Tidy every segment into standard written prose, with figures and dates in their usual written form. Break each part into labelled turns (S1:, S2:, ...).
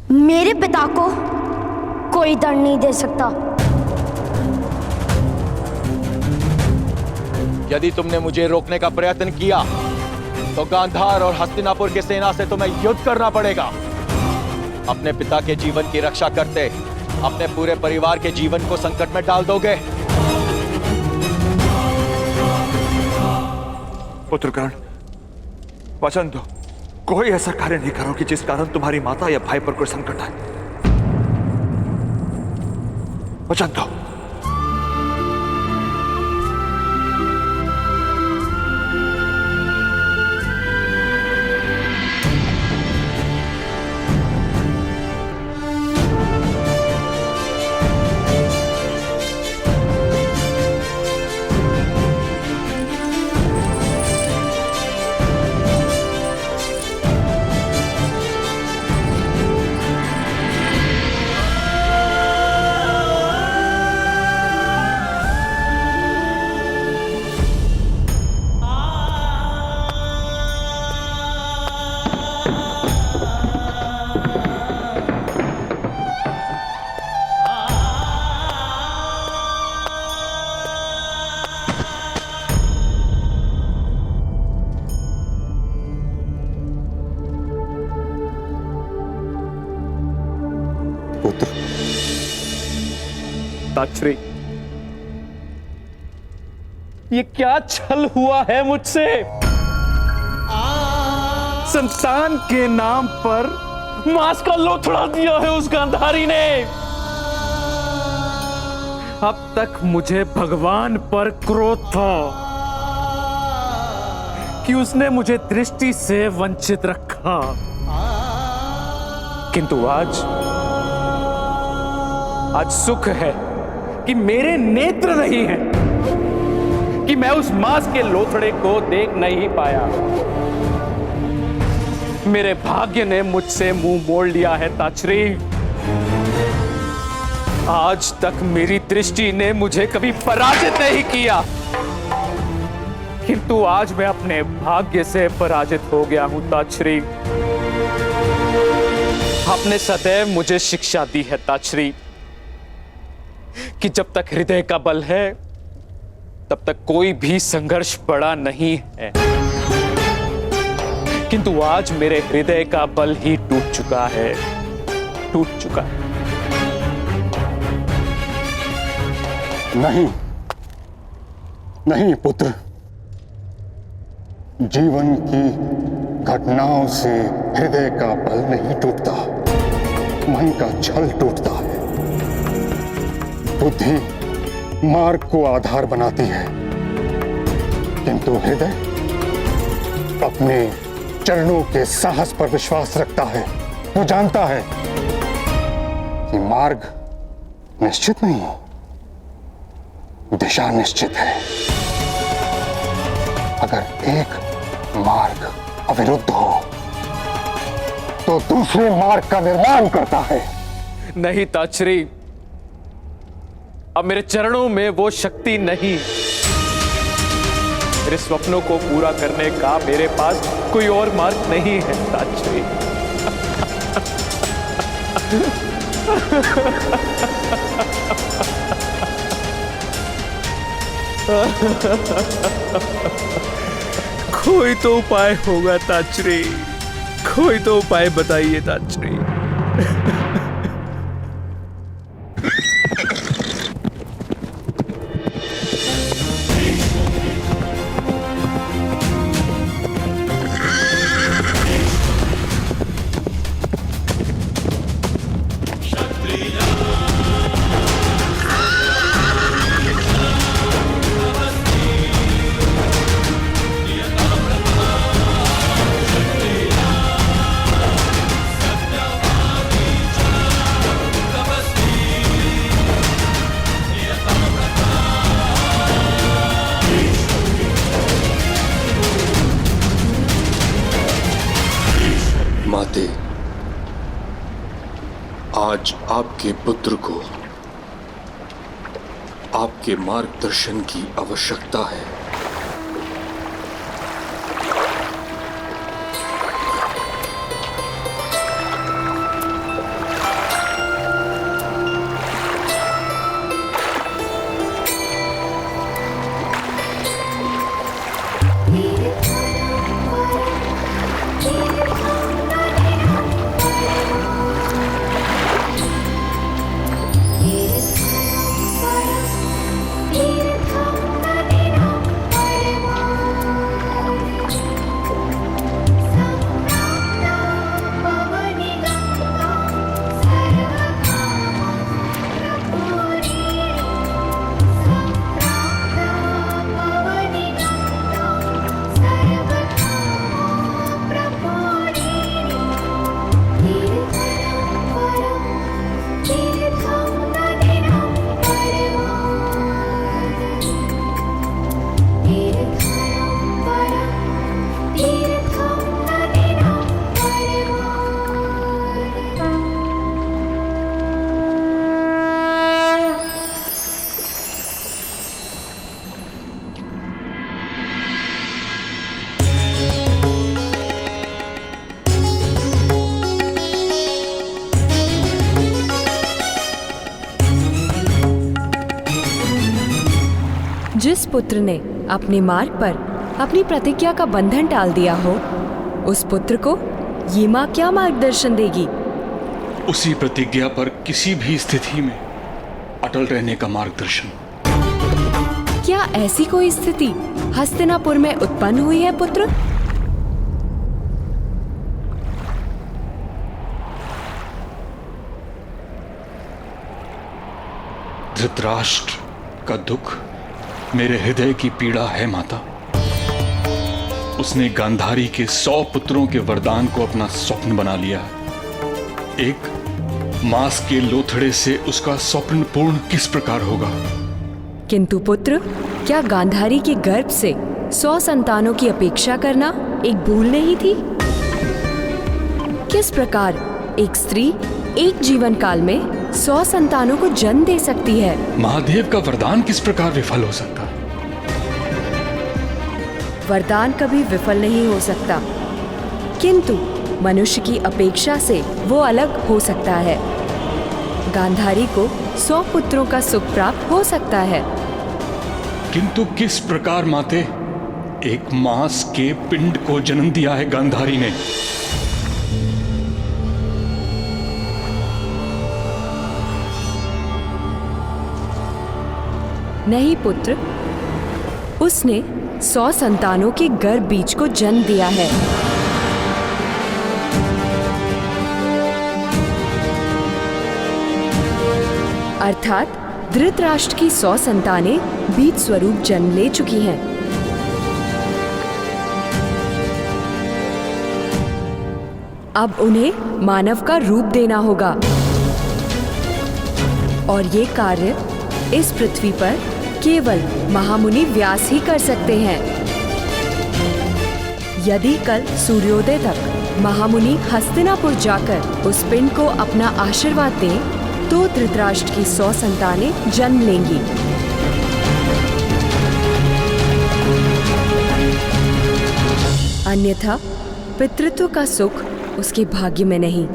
S1: मेरे पिता को कोई दंड नहीं दे सकता।
S2: यदि तुमने मुझे रोकने का प्रयत्न किया तो गांधार और हस्तिनापुर की सेना से तुम्हें युद्ध करना पड़ेगा। अपने पिता के जीवन की रक्षा करते अपने पूरे परिवार के जीवन को संकट में डाल दोगे।
S3: पुत्रगण, वचन दो, कोई ऐसा कार्य नहीं करो कि जिस कारण तुम्हारी माता या भाई पर कोई संकट आए। वचन दो।
S4: ताक्षरी, ये क्या छल हुआ है मुझसे? संतान के नाम पर मांस का लोथड़ा दिया है उस गांधारी ने। अब तक मुझे भगवान पर क्रोध था कि उसने मुझे दृष्टि से वंचित रखा, किंतु आज सुख है कि मेरे नेत्र नहीं हैं, कि मैं उस मांस के लोथड़े को देख नहीं पाया। मेरे भाग्य ने मुझसे मुंह मोड़ लिया है ताक्षरी। आज तक मेरी दृष्टि ने मुझे कभी पराजित नहीं किया, किंतु आज मैं अपने भाग्य से पराजित हो गया हूं ताक्षरी। आपने सदैव मुझे शिक्षा दी है ताक्षरी कि जब तक हृदय का बल है तब तक कोई भी संघर्ष बड़ा नहीं है, किंतु आज मेरे हृदय का बल ही टूट चुका है, टूट चुका है।
S5: नहीं नहीं पुत्र, जीवन की घटनाओं से हृदय का बल नहीं टूटता, मन का छल टूटता है। बुद्धि मार्ग को आधार बनाती है, किंतु हृदय अपने चरणों के साहस पर विश्वास रखता है। वो जानता है कि मार्ग निश्चित नहीं, दिशा निश्चित है। अगर एक मार्ग अविरुद्ध हो तो दूसरे मार्ग का निर्माण करता है।
S4: नहीं ताक्षरी, अब मेरे चरणों में वो शक्ति नहीं। मेरे स्वप्नों को पूरा करने का मेरे पास कोई और मार्ग नहीं है ताक्षरी। कोई तो उपाय होगा ताक्षरी, कोई तो उपाय बताइए ताक्षरी।
S6: माते, आज आपके पुत्र को आपके मार्गदर्शन की आवश्यकता है।
S7: पुत्र ने अपने मार्ग पर अपनी प्रतिज्ञा का बंधन टाल दिया हो, उस पुत्र को ये माँ क्या मार्गदर्शन देगी?
S6: उसी प्रतिज्ञा पर किसी भी स्थिति में अटल रहने का मार्गदर्शन।
S7: क्या ऐसी कोई स्थिति हस्तिनापुर में उत्पन्न हुई है पुत्र?
S6: धृतराष्ट्र का दुख मेरे हृदय की पीड़ा है माता। उसने गांधारी के 100 पुत्रों के वरदान को अपना स्वप्न बना लिया है। एक मांस के लोथड़े से उसका स्वप्न पूर्ण किस प्रकार होगा?
S7: किंतु पुत्र, क्या गांधारी के गर्भ से 100 संतानों की अपेक्षा करना एक भूल नहीं थी? किस प्रकार एक स्त्री एक जीवन काल में 100 संतानों को जन्म दे सकती है?
S6: महादेव का वरदान किस प्रकार विफल हो सकता है?
S7: वरदान कभी विफल नहीं हो सकता, किंतु मनुष्य की अपेक्षा से वो अलग हो सकता है। गांधारी को 100 पुत्रों का सुख प्राप्त हो सकता है,
S6: किंतु किस प्रकार माते? एक मांस के पिंड को जन्म दिया है गांधारी ने।
S7: नहीं पुत्र, उसने 100 संतानों के गर्भ बीज को जन्म दिया है। अर्थात धृतराष्ट्र की 100 संतानें बीज स्वरूप जन्म ले चुकी हैं। अब उन्हें मानव का रूप देना होगा, और ये कार्य इस पृथ्वी पर केवल महामुनि व्यास ही कर सकते हैं। यदि कल सूर्योदय तक महामुनि हस्तिनापुर जाकर उस पिंड को अपना आशीर्वाद दें, तो धृतराष्ट्र की 100 संतानें जन्म लेंगी। अन्यथा पितृत्व का सुख उसके भाग्य में नहीं।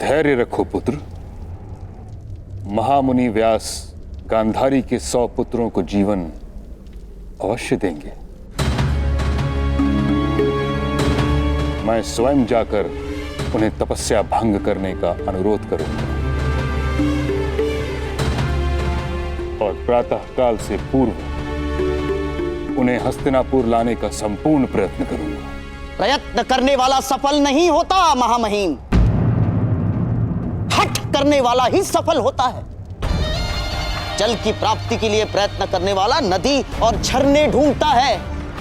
S8: धैर्य रखो पुत्र। महामुनि व्यास गांधारी के 100 पुत्रों को जीवन अवश्य देंगे। मैं स्वयं जाकर उन्हें तपस्या भंग करने का अनुरोध करूंगा और प्रातःकाल से पूर्व उन्हें हस्तिनापुर लाने का संपूर्ण प्रयत्न करूंगा।
S9: प्रयत्न करने वाला सफल नहीं होता महामहिम, हठ करने वाला ही सफल होता है। जल की प्राप्ति के लिए प्रयत्न करने वाला नदी और झरने ढूंढता है,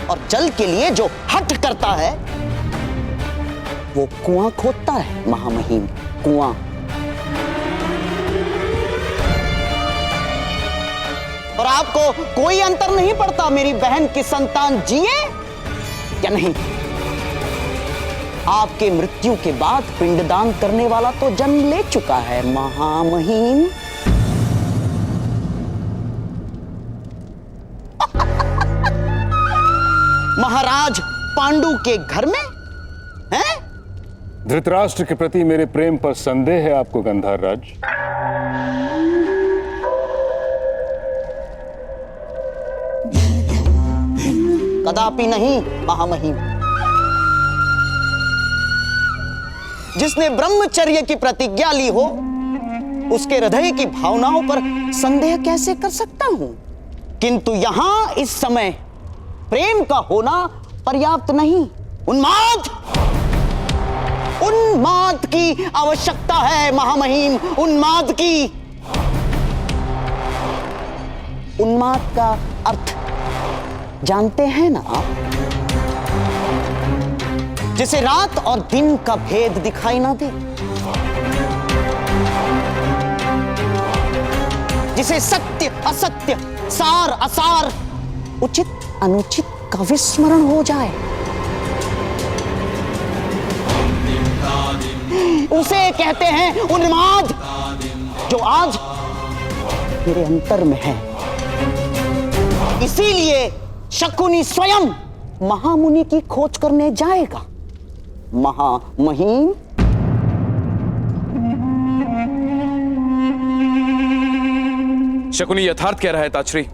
S9: और जल के लिए जो हठ करता है वो कुआं खोदता है महामहिम, कुआं। और आपको कोई अंतर नहीं पड़ता मेरी बहन की संतान जिए या नहीं। आपके मृत्यु के बाद पिंडदान करने वाला तो जन्म ले चुका है महामहिम। महाराज पांडु के घर में हैं?
S8: धृतराष्ट्र के प्रति मेरे प्रेम पर संदेह है आपको गंधार राज?
S9: कदापि नहीं महामहिम। जिसने ब्रह्मचर्य की प्रतिज्ञा ली हो, उसके हृदय की भावनाओं पर संदेह कैसे कर सकता हूं? किंतु यहां इस समय प्रेम का होना पर्याप्त नहीं। उन्माद, उन्माद की आवश्यकता है महामहिम, उन्माद की। उन्माद का अर्थ जानते हैं ना आप? जिसे रात और दिन का भेद दिखाई ना दे, जिसे सत्य असत्य, सार असार उचित अनुचित का विस्मरण हो जाए। उसे कहते हैं उन्माद, जो आज मेरे अंतर में है। इसीलिए शकुनी स्वयं महामुनि की खोज करने जाएगा। महामहिम,
S4: शकुनी यथार्थ कह रहा है ताश्री।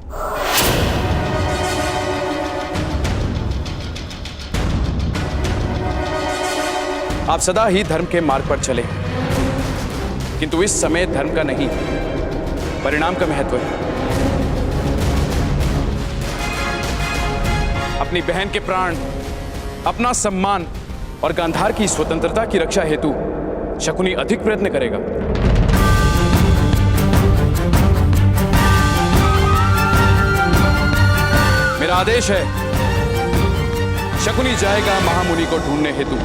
S4: आप सदा ही धर्म के मार्ग पर चले, किंतु इस समय धर्म का नहीं, परिणाम का महत्व है। अपनी बहन के प्राण, अपना सम्मान और गांधार की स्वतंत्रता की रक्षा हेतु शकुनी अधिक प्रयत्न करेगा। मेरा आदेश है, शकुनी जाएगा महामुनि को ढूंढने हेतु।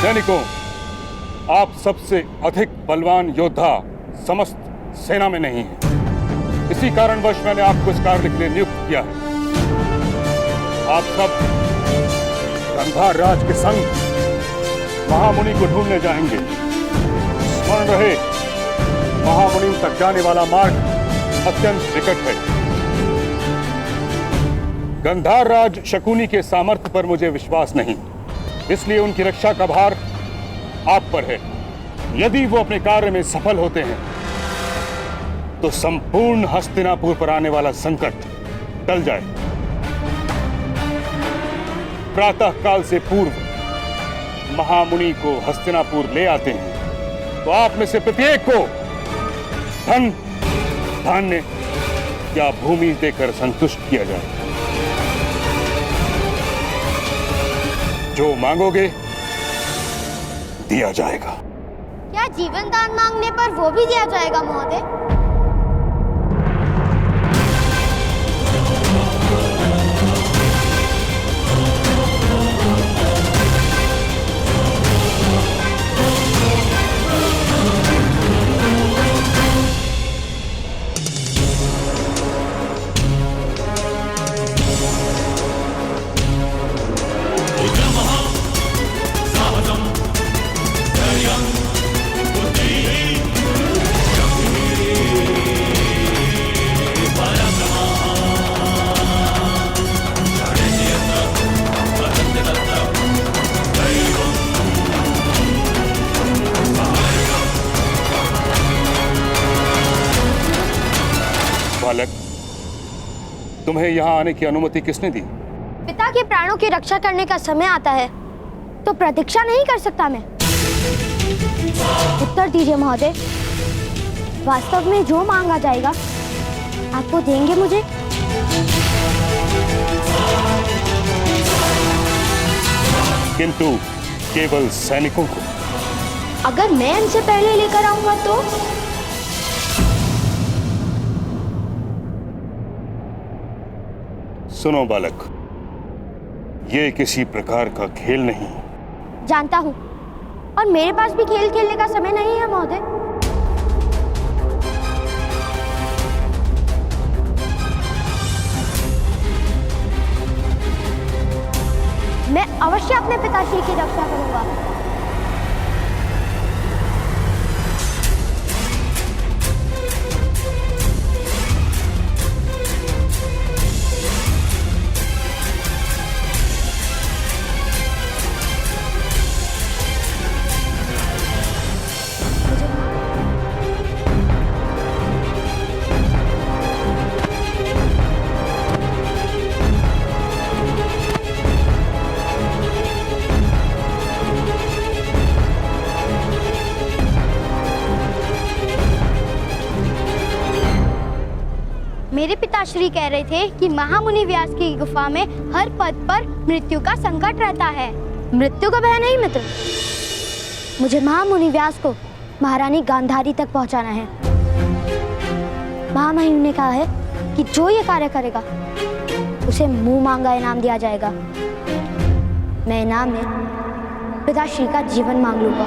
S8: सैनिकों, आप सबसे अधिक बलवान योद्धा समस्त सेना में नहीं है। इसी कारणवश मैंने आपको इस कार्य के लिए नियुक्त किया है। आप सब गांधार राज के संग महामुनि को ढूंढने जाएंगे। स्मरण रहे, महामुनि तक जाने वाला मार्ग अत्यंत निकट है। गांधार राज शकुनी के सामर्थ्य पर मुझे विश्वास नहीं, इसलिए उनकी रक्षा का भार आप पर है। यदि वो अपने कार्य में सफल होते हैं तो संपूर्ण हस्तिनापुर पर आने वाला संकट टल जाए। प्रातः काल से पूर्व महामुनि को हस्तिनापुर ले आते हैं तो आप में से प्रत्येक को धन, धान्य या भूमि देकर संतुष्ट किया जाए। जो मांगोगे दिया जाएगा।
S1: क्या जीवन दान मांगने पर वो भी दिया जाएगा महोदय?
S8: बालक, तुम्हें यहाँ आने की अनुमति किसने दी?
S1: पिता के प्राणों की रक्षा करने का समय आता है तो प्रतीक्षा नहीं कर सकता मैं। उत्तर दीजिए महोदय, वास्तव में जो मांगा जाएगा आपको देंगे मुझे?
S8: किंतु केवल सैनिकों को।
S1: अगर मैं इनसे पहले लेकर आऊंगा तो?
S8: सुनो बालक, ये किसी प्रकार का खेल नहीं।
S1: जानता हूँ, और मेरे पास भी खेल खेलने का समय नहीं है महोदय। मैं अवश्य अपने पिताश्री की रक्षा करूंगा। पिताश्री कह रहे थे कि महामुनि व्यास की गुफा में हर पद पर मृत्यु का संकट रहता है। मृत्यु का भय नहीं मित्र, मुझे महामुनि व्यास को महारानी गांधारी तक पहुंचाना है। महामहिम ने कहा है कि जो ये कार्य करेगा उसे मुंह मांगा इनाम दिया जाएगा। मैं इनाम में पिताश्री का जीवन मांग लूंगा।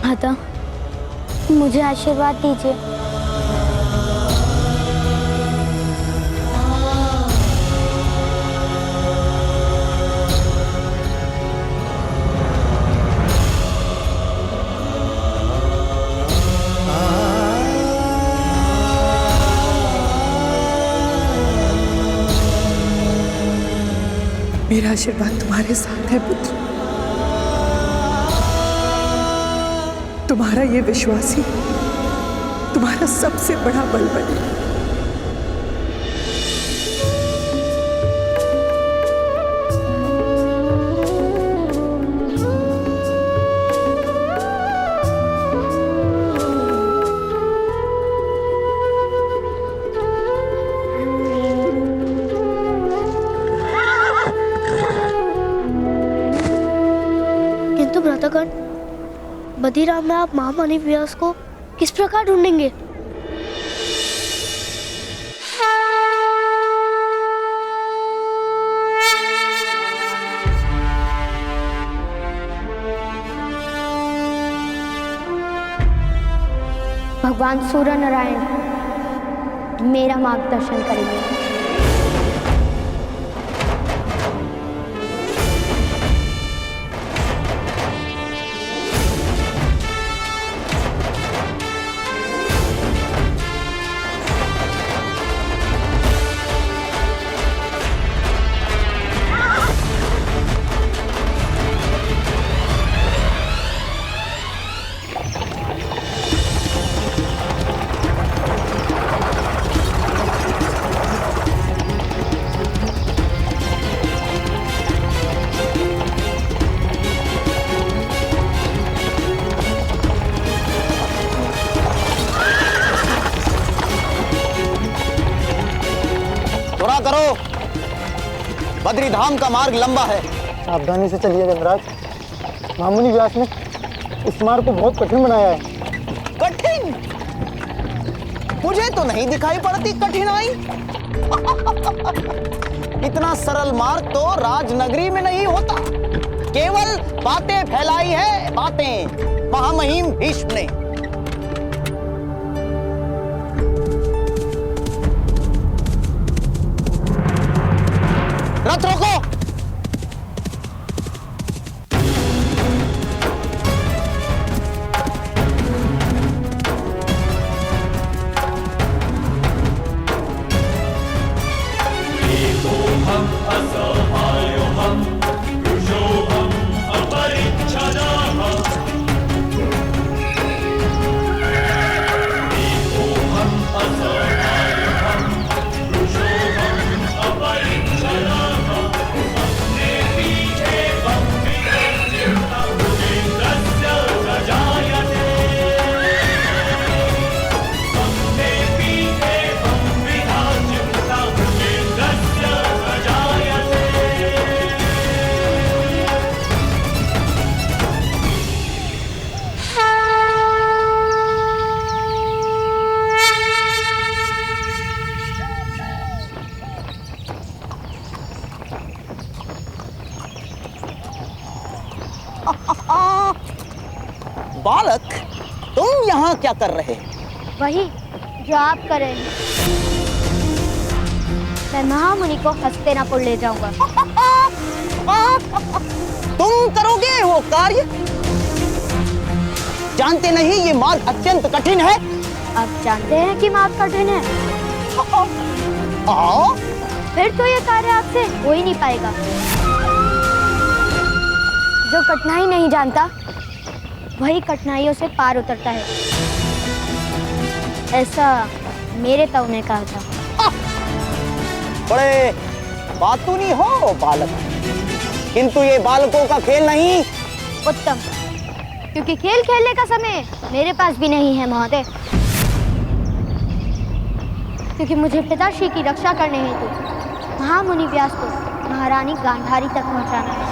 S1: माता, मुझे आशीर्वाद दीजिए।
S10: मेरा आशीर्वाद तुम्हारे साथ है पुत्र। तुम्हारा ये विश्वास ही तुम्हारा सबसे बड़ा बल बने।
S1: किंतु भ्रातागण, बद्रीराम में आप महामुनि व्यास को किस प्रकार ढूंढेंगे? भगवान सूर्य नारायण मेरा मार्गदर्शन करेंगे।
S9: करो, बद्री धाम का मार्ग लंबा है।
S11: सावधानी से चलिए गंधराज। महामुनि व्यास ने इस मार्ग को बहुत कठिन बनाया है।
S9: कठिन? मुझे तो नहीं दिखाई पड़ती कठिनाई। इतना सरल मार्ग तो राजनगरी में नहीं होता। केवल बातें फैलाई है, बातें महामहिम भीष्म ने। रथ रोको। बालक, तुम यहाँ क्या कर रहे?
S1: वही जो आप कर रहे हैं। मैं महामुनि को हस्तिनापुर ले जाऊंगा।
S9: तुम करोगे वो कार्य? जानते नहीं ये मार्ग अत्यंत कठिन है?
S1: आप जानते हैं कि मार्ग कठिन है,
S9: आओ
S1: फिर तो ये कार्य आपसे हो ही नहीं पाएगा। जो कठिनाई नहीं जानता वही कठिनाइयों से पार उतरता है, ऐसा मेरे ताऊ ने कहा था।
S9: बड़े बातूनी हो बालक, किंतु ये बालकों का खेल नहीं।
S1: उत्तम, क्योंकि खेल खेलने का समय मेरे पास भी नहीं है महोदय, क्योंकि मुझे पिताश्री की रक्षा करने हेतु महामुनि व्यास को महारानी गांधारी तक पहुंचाना है।